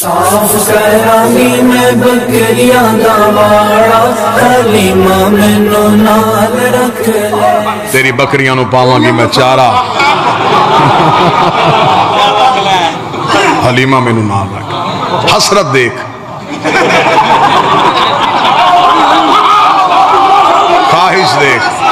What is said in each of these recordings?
صاف کرانی میں بکریاں دا واڑا حلیمہ مینو نال رکھ لے تیری بکریاں نو پاواں گی میں چارہ حلیمہ مینو نال رکھ حسرت دیکھ خواہش دیکھ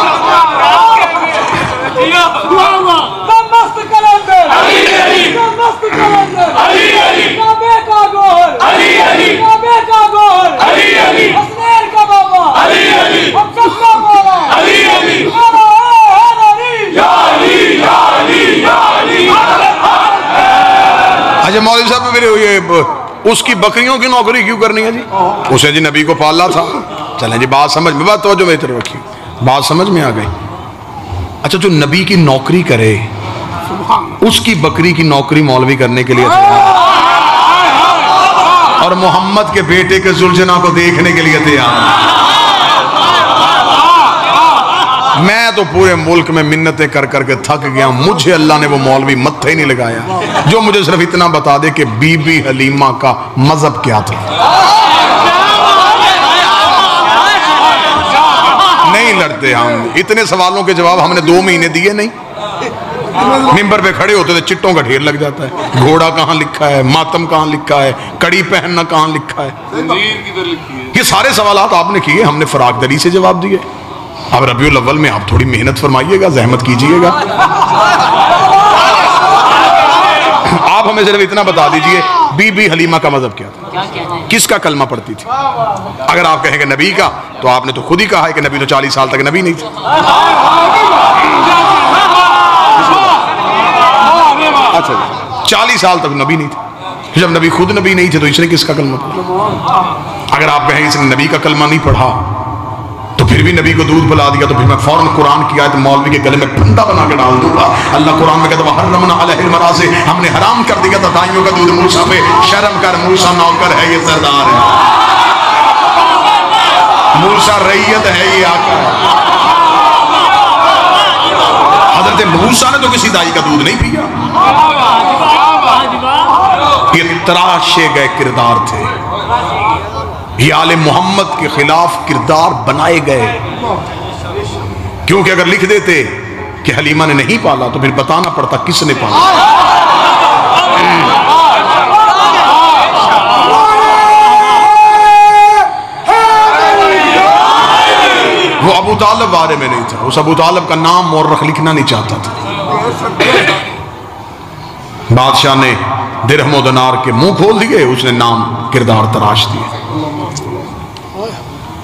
اچھا مولوی صاحب میرے اس کی بکریوں کی نوکری کیوں کرنی ہے جی اسے جی نبی کو پالا تھا چلیں جی بات سمجھ میں بات توجہ میں طرف رکھی بات سمجھ میں آ گئی اچھا جو نبی کی نوکری کرے اس کی بکری کی نوکری مولوی کرنے کے لیے اور محمد کے بیٹے کے زلجنا کو دیکھنے کے لیے تیار میں تو پورے ملک میں منتیں کر کر کے تھک گیا مجھے اللہ نے وہ مولوی متھے ہی نہیں لگایا جو مجھے صرف اتنا بتا دے کہ بی بی حلیمہ کا مذہب کیا تھا نہیں لڑتے ہم اتنے سوالوں کے جواب ہم نے 2 مہینے دیے نہیں ممبر پہ کھڑے ہوتے تھے چٹوں کا ڈھیر لگ جاتا ہے گھوڑا کہاں لکھا ہے ماتم کہاں لکھا ہے کڑی پہننا کہاں لکھا ہے یہ سارے سوالات آپ نے کیے ہم نے فراق دلی سے جواب دیے اب ربیع الاول میں آپ تھوڑی محنت فرمائیے گا زحمت کیجئے گا آپ ہمیں صرف اتنا بتا دیجئے بی بی حلیمہ کا مذہب کیا تھا کس کا کلمہ پڑھتی تھی اگر آپ کہیں گے نبی کا تو آپ نے تو خود ہی کہا ہے کہ نبی تو 40 سال تک نبی نہیں تھا اچھا 40 سال تک نبی نہیں تھا جب نبی خود نبی نہیں تھے تو اس نے کس کا کلمہ پڑھا اگر آپ کہیں اس نے نبی کا کلمہ نہیں پڑھا تو پھر بھی نبی کو دودھ پلا دیا تو پھر میں فوراً قرآن کی آیت مولوی کے گلے میں پھندا بنا کے ڈال دوں گا اللہ قرآن میں کہتا ہے وَحَرَّمْنَا عَلَيْهِ الْمَرَاضِعَ ہم نے حرام کر دیا تھا دائیوں کا دودھ موسیٰ پہ شرم کر موسیٰ نوکر ہے یہ سردار ہے موسیٰ رعیت ہے یہ آقا ہے حضرت موسیٰ نے تو کسی دائی کا دودھ نہیں پیا یہ تراشے گئے کردار تھے یہ آل محمد کے خلاف کردار بنائے گئے کیونکہ اگر لکھ دیتے کہ حلیمہ نے نہیں پالا تو پھر بتانا پڑتا کس نے پالا وہ ابو طالب بارے میں نہیں تھا اس ابو طالب کا نام مورخ لکھنا نہیں چاہتا تھا بادشاہ نے درہم و دینار کے منہ کھول دیے اس نے نام کردار تراش دیے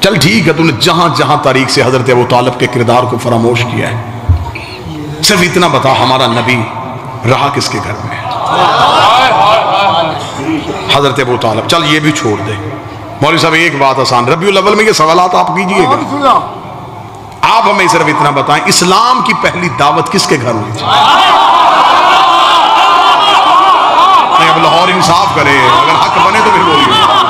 چل ٹھیک ہے تو نے جہاں جہاں تاریخ سے حضرت ابو طالب کے کردار کو فراموش کیا ہے صرف اتنا بتا ہمارا نبی رہا کس کے گھر میں حضرت ابو طالب چل یہ بھی چھوڑ دے مولوی صاحب ایک بات آسان ربیع الاول میں یہ سوالات آپ کیجئے گا آپ ہمیں صرف اتنا بتائیں اسلام کی پہلی دعوت کس کے گھر ہوئی تھی اب لاہور انصاف کرے اگر حق بنے تو پھر بولیے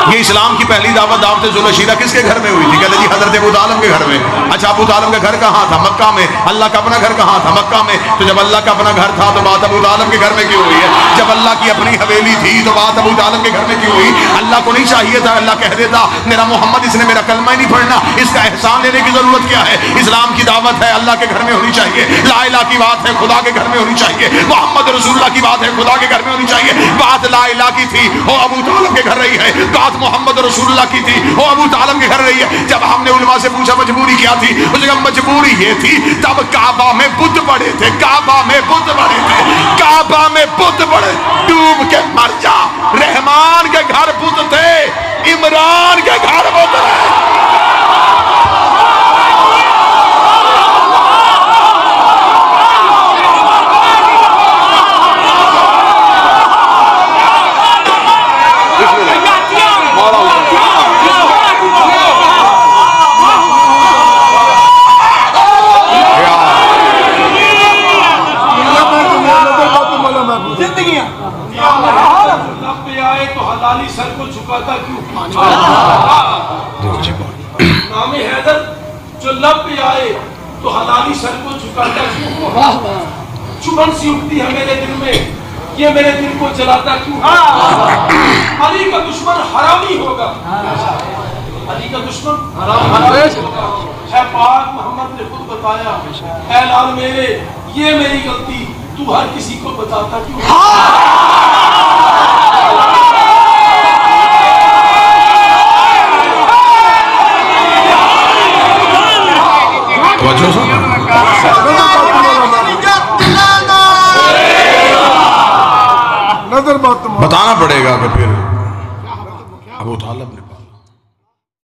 یہ اسلام کی پہلی دعوت دعوت ذوالعشیرہ کس کے گھر میں ہوئی تھی کہتے جی حضرت ابو طالب کے گھر میں اچھا ابو طالب کا گھر کہاں تھا مکہ میں اللہ کا اپنا گھر کہاں تھا مکہ میں تو جب اللہ کا اپنا گھر تھا تو بات ابو طالب کے گھر میں کیوں ہوئی ہے جب اللہ کی اپنی حویلی تھی تو بات ابو طالب کے گھر میں کیوں ہوئی اللہ کو نہیں چاہیے تھا اللہ کہہ دیتا میرا محمد اس نے میرا کلمہ ہی نہیں پڑھنا اس کا احسان لینے کی ضرورت کیا ہے اسلام کی دعوت ہے اللہ کے گھر میں ہونی چاہیے لا الہ کی بات ہے خدا کے گھر میں ہونی چاہیے محمد رسول اللہ کی بات ہے خدا کے گھر میں ہونی چاہیے بات لا الہ کی تھی وہ ابو طالب کے گھر رہی ہے بات محمد رسول اللہ کی تھی وہ ابو طالب کے گھر رہی ہے جب ہم نے علماء سے پوچھا مجبوری کیا تھی اس جگہ مجبوری یہ تھی تب کعبہ میں بت پڑے تھے کعبہ میں بت پڑے تھے کعبہ میں بت پڑے ڈوب کے مر جا رحمان کے گھر بت تھے عمران کے گھر بت رہے نام حیدر جو لب پہ آئے تو حلالی سر کو جھکاتا کیوں چبن سی اٹھتی ہے میرے دل میں یہ میرے دل کو جلاتا کیوں؟ علی کا دشمن حرامی ہوگا، علی کا دشمن حرامی ہوگا۔ اے پاک محمد نے خود بتایا، اے لال میرے یہ میری غلطی تو ہر کسی کو بتاتا کیوں؟ بتانا پڑے گا کہ پھر